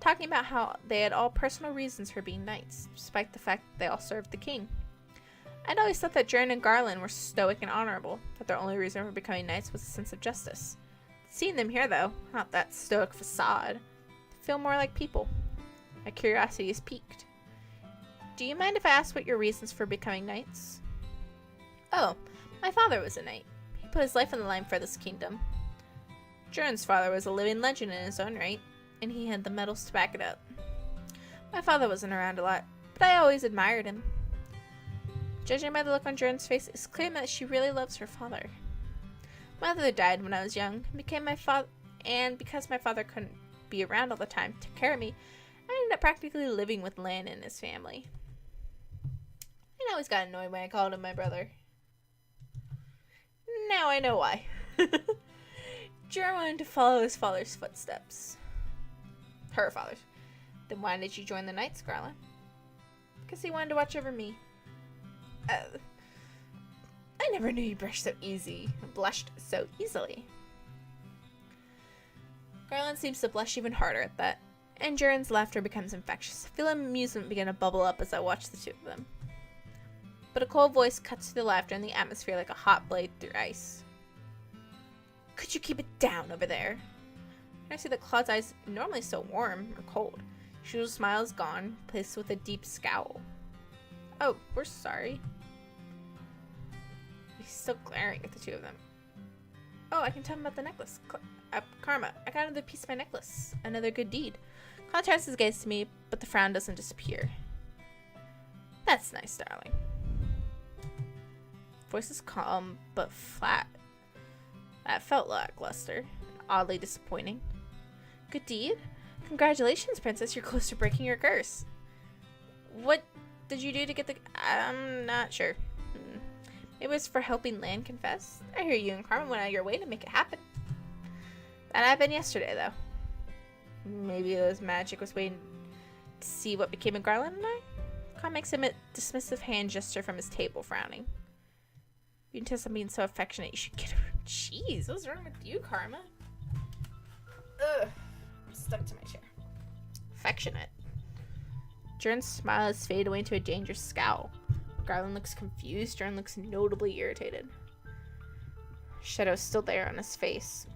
talking about how they had all personal reasons for being knights, despite the fact that they all served the king. I'd always thought that Jaren and Garland were stoic and honorable, that their only reason for becoming knights was a sense of justice. Seeing them here, though, not that stoic facade, they feel more like people. My curiosity is piqued. Do you mind if I ask what your reasons for becoming knights? Oh, my father was a knight. He put his life on the line for this kingdom. Jaren's father was a living legend in his own right, and he had the medals to back it up. My father wasn't around a lot, but I always admired him. Judging by the look on Jaren's face, it's clear that she really loves her father. My mother died when I was young, and because my father couldn't be around all the time to take care of me, I ended up practically living with Lan and his family. I always got annoyed when I called him my brother. Now I know why. Jaren wanted to follow his father's footsteps. Her father's. Then why did you join the Knights, Garland? Because he wanted to watch over me. I never knew you blushed so easily. Garland seems to blush even harder at that, and Jaren's laughter becomes infectious. I feel amusement begin to bubble up as I watch the two of them. but a cold voice cuts through the laughter in the atmosphere like a hot blade through ice. Could you keep it down over there? I see that Claude's eyes, normally so warm or cold. His usual smile is gone, placed with a deep scowl. Oh, we're sorry. He's still glaring at the two of them. Oh, I can tell him about the necklace. Karma, I got another piece of my necklace. Another good deed. Claude turns his gaze to me, but the frown doesn't disappear. That's nice, darling. Voice is calm, but flat. That felt lackluster. Oddly disappointing. Good deed? Congratulations, princess. You're close to breaking your curse. What did you do to get the... I'm not sure. It was for helping Lan confess. I hear you and Carmen went out of your way to make it happen. That happened yesterday, though. Maybe it was magic was waiting to see what became of Garland and I? Carmen makes him a dismissive hand gesture from his table, frowning. You insist on being so affectionate, you should get her. Jeez, what's wrong with you, Karma? Ugh. I'm stuck to my chair. Affectionate. Jern's smile has faded away into a dangerous scowl. Garland looks confused. Jern looks notably irritated. Shadow's still there on his face.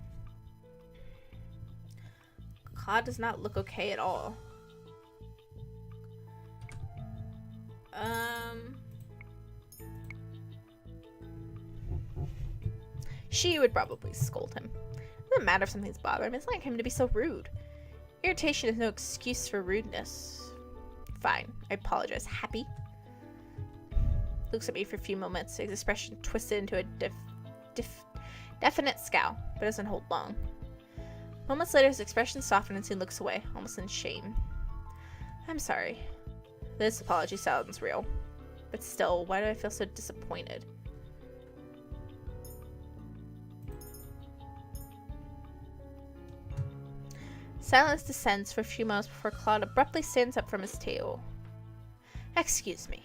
Claude does not look okay at all. She would probably scold him. It doesn't matter if something's bothering him. It's like him to be so rude. Irritation is no excuse for rudeness. Fine. I apologize. Happy? Looks at me for a few moments. His expression twisted into a definite scowl, but doesn't hold long. Moments later, his expression softens and he looks away, almost in shame. I'm sorry. This apology sounds real. But still, why do I feel so disappointed? Silence descends for a few moments before Claude abruptly stands up from his table. Excuse me.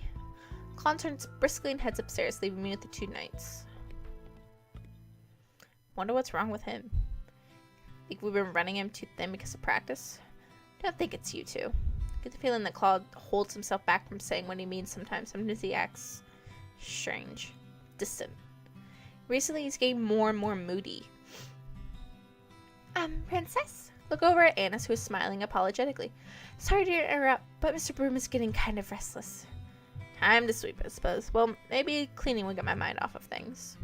Claude turns briskly and heads upstairs, leaving me with the two knights. Wonder what's wrong with him. Think we've been running him too thin because of practice? Don't think it's you two. I get the feeling that Claude holds himself back from saying what he means sometimes. Sometimes he acts strange, distant. Recently he's getting more and more moody. Princess? Look over at Annis, who is smiling apologetically. Sorry to interrupt, but Mr. Broom is getting kind of restless. Time to sweep, I suppose. Well, maybe cleaning will get my mind off of things.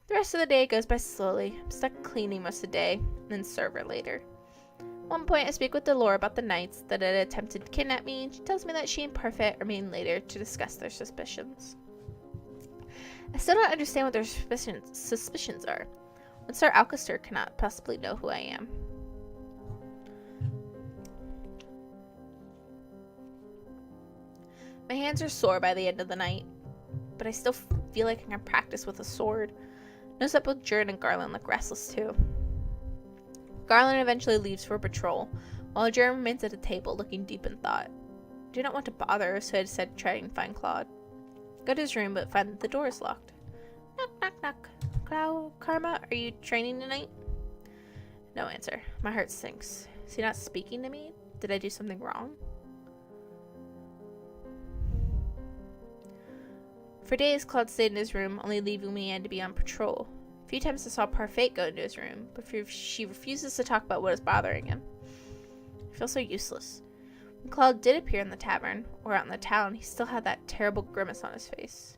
The rest of the day goes by slowly. I'm stuck cleaning most of the day, and then server later. At one point, I speak with Delora about the knights that had attempted to kidnap me, and she tells me that she and Parfait remain later to discuss their suspicions. I still don't understand what their suspicions are. When Sir Alcester cannot possibly know who I am. My hands are sore by the end of the night, but I still feel like I can practice with a sword. Notice that both Jern and Garland look restless too. Garland eventually leaves for a patrol, while Jern remains at a table looking deep in thought. I do not want to bother, so I decided to try and find Claude. Go to his room, but find that the door is locked. Knock, knock, knock. Karma, are you training tonight? No answer. My heart sinks. Is he not speaking to me? Did I do something wrong? For days, Claude stayed in his room, only leaving me and to be on patrol. A few times I saw Parfait go into his room, but she refuses to talk about what is bothering him. I feel so useless. When Claude did appear in the tavern, or out in the town, he still had that terrible grimace on his face.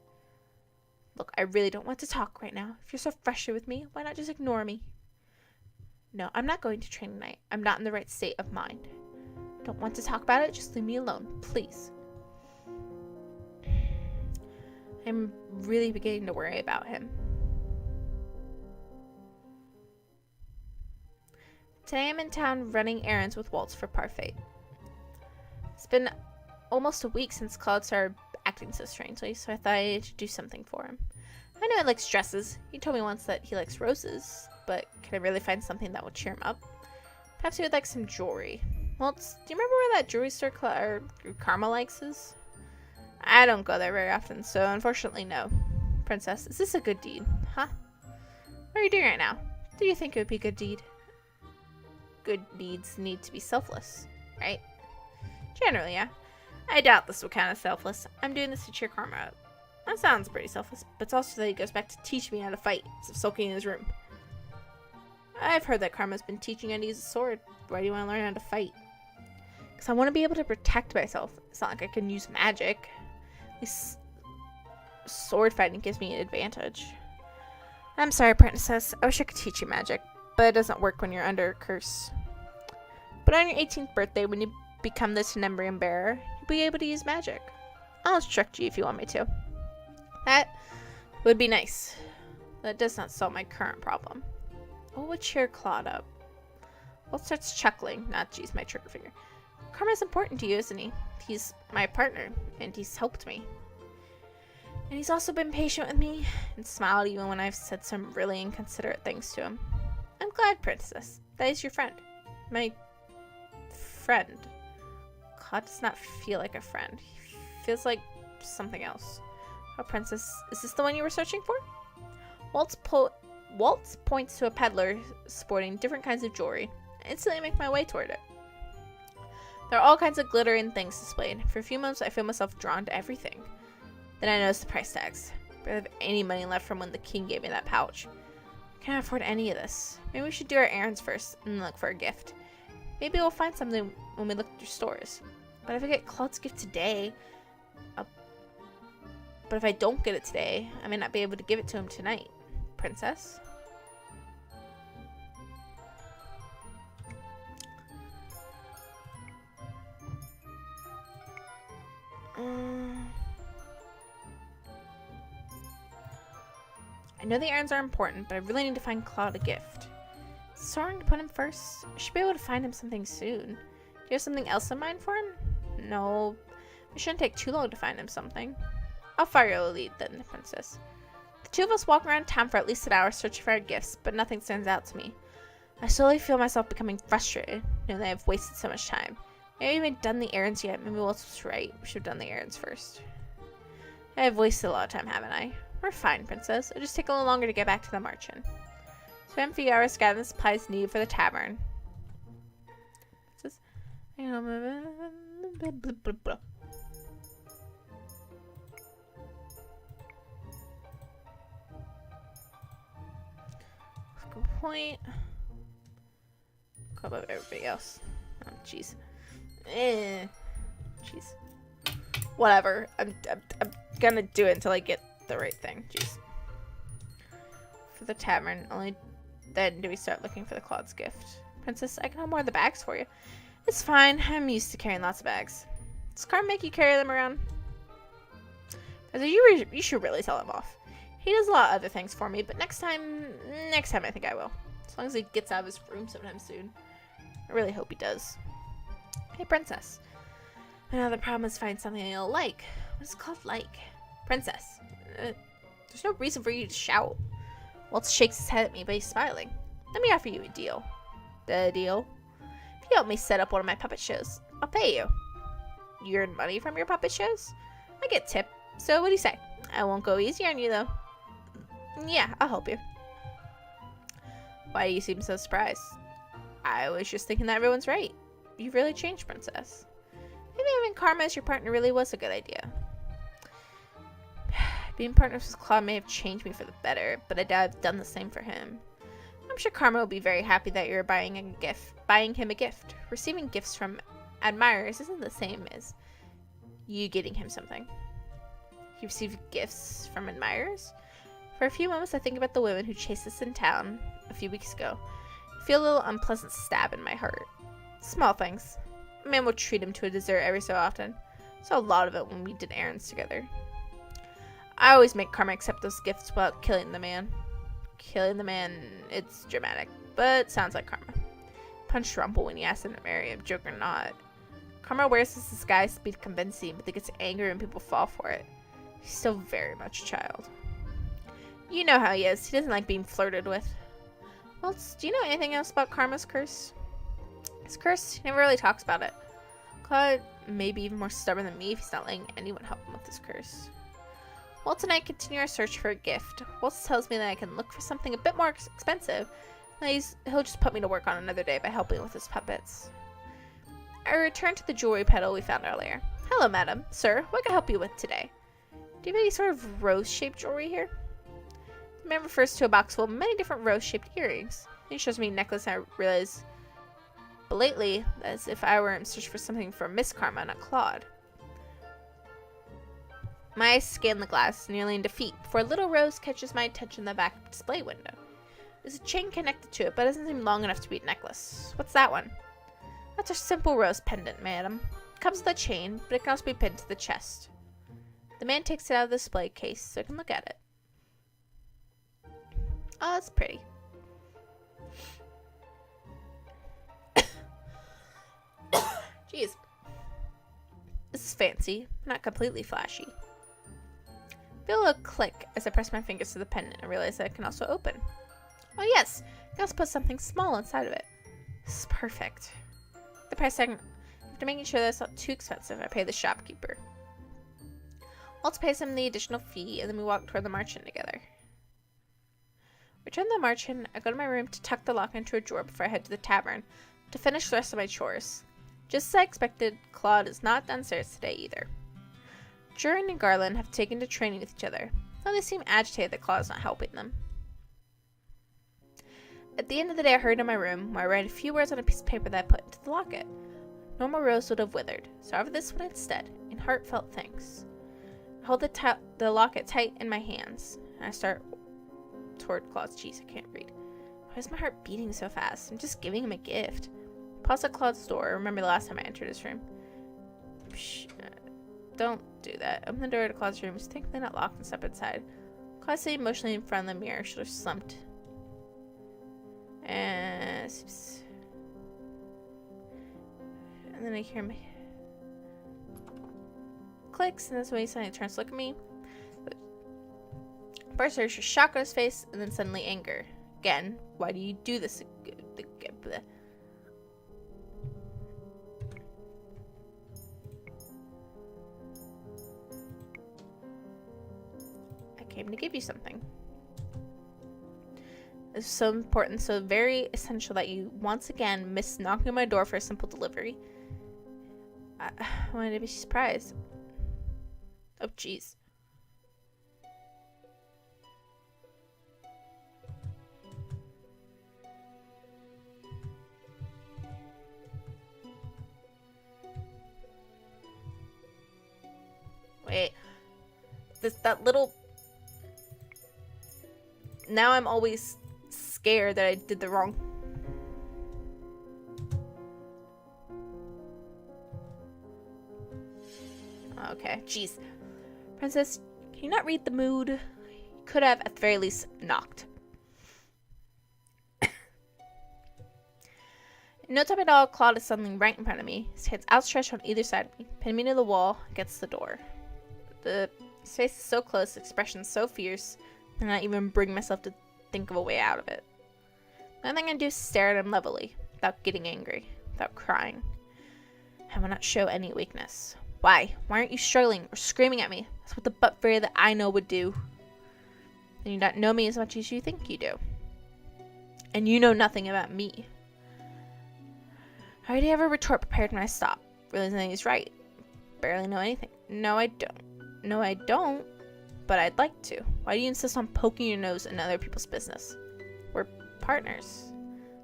Look, I really don't want to talk right now. If you're so frustrated with me, why not just ignore me? No, I'm not going to train tonight. I'm not in the right state of mind. Don't want to talk about it? Just leave me alone, please. I'm really beginning to worry about him. Today I'm in town running errands with Waltz for Parfait. It's been almost a week since Claude started acting so strangely, so I thought I needed to do something for him. I know he likes dresses. He told me once that he likes roses, but can I really find something that will cheer him up? Perhaps he would like some jewelry. Waltz, do you remember where that jewelry store Karma likes is? I don't go there very often, so unfortunately no. Princess, is this a good deed? Huh? What are you doing right now? Do you think it would be a good deed? Good deeds need to be selfless, right? Generally, yeah. I doubt this will count as selfless. I'm doing this to cheer Karma up. That sounds pretty selfless, but it's also that he goes back to teach me how to fight instead of sulking in his room. I've heard that Karma's been teaching you how to use a sword. Why do you want to learn how to fight? Because I want to be able to protect myself. It's not like I can use magic. At least sword fighting gives me an advantage. I'm sorry, Princess. I wish I could teach you magic, but it doesn't work when you're under a curse. But on your 18th birthday, when you become the Tenebrium bearer, you'll be able to use magic. I'll instruct you if you want me to. That would be nice. That does not solve my current problem. What would cheer Claude up? Well, starts chuckling. Not geez, my trigger finger. Karma's important to you, isn't he? He's my partner, and he's helped me. And he's also been patient with me, and smiled even when I've said some really inconsiderate things to him. I'm glad, Princess, that he's your friend. My friend. Claude does not feel like a friend. He feels like something else. Oh, Princess, is this the one you were searching for? Waltz points to a peddler sporting different kinds of jewelry. I instantly make my way toward it. There are all kinds of glittering things displayed. For a few moments, I feel myself drawn to everything. Then I notice the price tags. I barely have any money left from when the king gave me that pouch. I can't afford any of this. Maybe we should do our errands first and then look for a gift. Maybe we'll find something when we look through stores. But if I get Claude's gift today, but if I don't get it today, I may not be able to give it to him tonight. Princess? I know the errands are important, but I really need to find Claude a gift. Is it wrong to put him first? I should be able to find him something soon. Do you have something else in mind for him? No. It shouldn't take too long to find him something. I'll follow your lead then, Princess. The two of us walk around town for at least an hour searching for our gifts, but nothing stands out to me. I slowly feel myself becoming frustrated, knowing that I've wasted so much time. I haven't even done the errands yet. Maybe Waltz was right. We should have done the errands first. I've wasted a lot of time, haven't I? We're fine, Princess. It'll just take a little longer to get back to the marching. Spend a few hours gathering the supplies needed for the tavern. Good point. How about everybody else? Oh, jeez. Jeez. Whatever. I'm gonna do it until I get the right thing. Jeez. For the tavern, only then do we start looking for the Claude's gift. Princess, I can hold more of the bags for you. It's fine. I'm used to carrying lots of bags. Does Carm make you carry them around? You should really tell him off. He does a lot of other things for me, but next time I think I will. As long as he gets out of his room sometime soon. I really hope he does. Hey, Princess. Another problem is finding something you'll like. What is Claude like? Princess. There's no reason for you to shout. Waltz shakes his head at me, but he's smiling. Let me offer you a deal. The deal? If you help me set up one of my puppet shows, I'll pay you. You earn money from your puppet shows? I get tip. So what do you say? I won't go easy on you, though. Yeah, I'll help you. Why do you seem so surprised? I was just thinking that everyone's right. You've really changed, Princess. Maybe having Karma as your partner really was a good idea. Being partners with Claude may have changed me for the better, but I doubt I've done the same for him. I'm sure Karma will be very happy that you're buying him a gift. Receiving gifts from admirers isn't the same as you getting him something. You receive gifts from admirers? For a few moments I think about the women who chased us in town a few weeks ago. I feel a little unpleasant stab in my heart. Small things. A man will treat him to a dessert every so often. Saw a lot of it when we did errands together. I always make Karma accept those gifts without killing the man. Killing the man, it's dramatic, but sounds like Karma. Punched Rumple when he asked him to marry him, joke or not. Karma wears this disguise to be convincing, but he gets angry when people fall for it. He's still very much a child. You know how he is. He doesn't like being flirted with. Well, do you know anything else about Karma's curse? His curse? He never really talks about it. Claude may be even more stubborn than me if he's not letting anyone help him with his curse. Waltz and I continue our search for a gift. Waltz tells me that I can look for something a bit more expensive. He'll just put me to work on another day by helping with his puppets. I return to the jewelry peddle we found earlier. Hello, madam. Sir, what can I help you with today? Do you have any sort of rose-shaped jewelry here? The man refers to a box full of many different rose-shaped earrings. He shows me a necklace and I realize belatedly as if I were in search for something for Miss Karma, not Claude. My eyes scan the glass, nearly in defeat, before a little rose catches my attention in the back display window. There's a chain connected to it, but it doesn't seem long enough to be a necklace. What's that one? That's a simple rose pendant, madam. It comes with a chain, but it can also be pinned to the chest. The man takes it out of the display case so I can look at it. Oh, that's pretty. Jeez. This is fancy, not completely flashy. I feel a click as I press my fingers to the pendant and realize that it can also open. Oh yes, I can also put something small inside of it. This is perfect. The price tag, after making sure that it's not too expensive, I pay the shopkeeper. Waltz pays him the additional fee, and then we walk toward the marchand together. Return to the marchand, I go to my room to tuck the lock into a drawer before I head to the tavern to finish the rest of my chores. Just as I expected, Claude is not downstairs today either. Durin and Garland have taken to training with each other, though they seem agitated that Claude is not helping them. At the end of the day, I hurried to my room, where I write a few words on a piece of paper that I put into the locket. Normal rose would have withered, so I have this one instead, in heartfelt thanks. I hold the locket tight in my hands, and I start toward Claude's cheeks. I can't read. Why is my heart beating so fast? I'm just giving him a gift. Pause at Claude's door. I remember the last time I entered his room. Shh, don't do that. Open the door to Claude's room. It's thankfully not locked and step inside. Claude sitting emotionally in front of the mirror, shoulders slumped. And then I hear my clicks, and that's when he suddenly turns to look at me. First there's just shock on his face, and then suddenly anger. Again, why do you do this? I came to give you something. It's so important, so very essential that you once again miss knocking on my door for a simple delivery. I wanted to be surprised. Oh, jeez. Wait. That little... Now I'm always scared that I did the wrong... Okay, jeez. Princess, can you not read the mood? You could have, at the very least, knocked. In no time at all, Claude is suddenly right in front of me, his hands outstretched on either side of me, pinning me to the wall against the door. His face is so close, expression so fierce, and I not even bring myself to think of a way out of it. The only thing I can do is stare at him levelly, without getting angry, without crying. I will not show any weakness. Why? Why aren't you struggling or screaming at me? That's what the butt fairy that I know would do. And you don't know me as much as you think you do. And you know nothing about me. I already have a retort prepared when I stop, realizing that he's right. Barely know anything. No, I don't. No, I don't. But I'd like to. Why do you insist on poking your nose in other people's business? We're partners.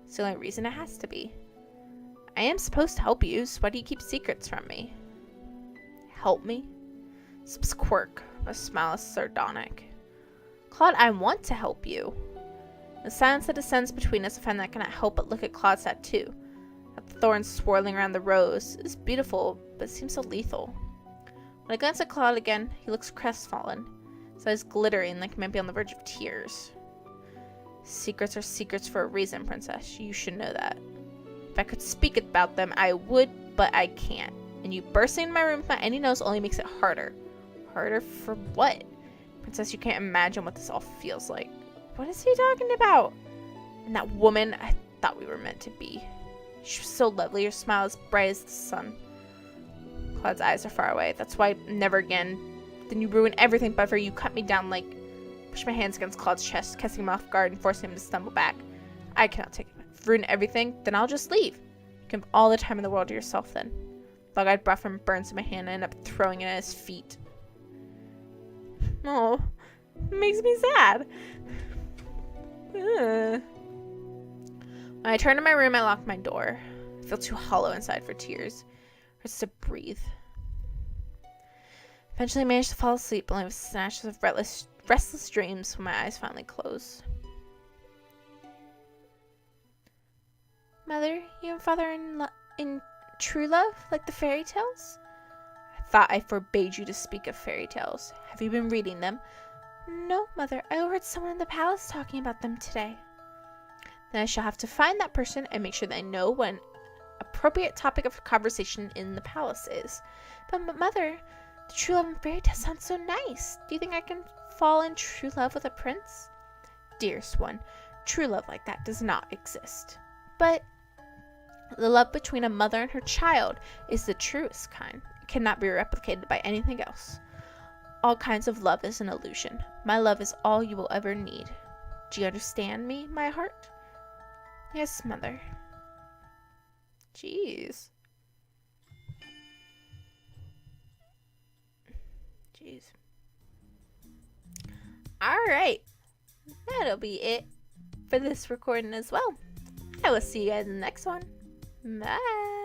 It's the only reason it has to be. I am supposed to help you, so why do you keep secrets from me? Help me? Sip's quirk. A smile is sardonic. Claude, I want to help you. The silence that descends between us, I find that I cannot help but look at Claude's tattoo. At the thorns swirling around the rose. It is beautiful, but it seems so lethal. When I glance at Claude again, he looks crestfallen. His eyes glittering like he might be on the verge of tears. Secrets are secrets for a reason, Princess. You should know that. If I could speak about them, I would, but I can't. And you bursting in my room with my any nose only makes it harder. Harder for what? Princess, you can't imagine what this all feels like. What is he talking about? And that woman, I thought we were meant to be. She was so lovely, her smile as bright as the sun. Claude's eyes are far away. That's why never again. Then you ruin everything but for you cut me down like... Push my hands against Claude's chest, catching him off guard and forcing him to stumble back. I cannot take it. If you ruin everything, then I'll just leave. You can have all the time in the world to yourself then. Dog I'd brought from burns in my hand and ended up throwing it at his feet. Oh, it makes me sad. Ugh. When I turned to my room, I locked my door. I feel too hollow inside for tears. Hurts to breathe. Eventually I managed to fall asleep, only with snatches of restless dreams when my eyes finally closed. Mother, you and Father in true love, like the fairy tales? I thought I forbade you to speak of fairy tales. Have you been reading them? No, Mother. I overheard someone in the palace talking about them today. Then I shall have to find that person and make sure that I know what an appropriate topic of conversation in the palace is. But Mother, the true love and fairy tale sounds so nice. Do you think I can fall in true love with a prince? Dearest one, true love like that does not exist. But the love between a mother and her child is the truest kind. It cannot be replicated by anything else. All kinds of love is an illusion. My love is all you will ever need. Do you understand me, my heart? Yes, Mother. Jeez. Alright. That'll be it for this recording as well. I will see you guys in the next one. Bye.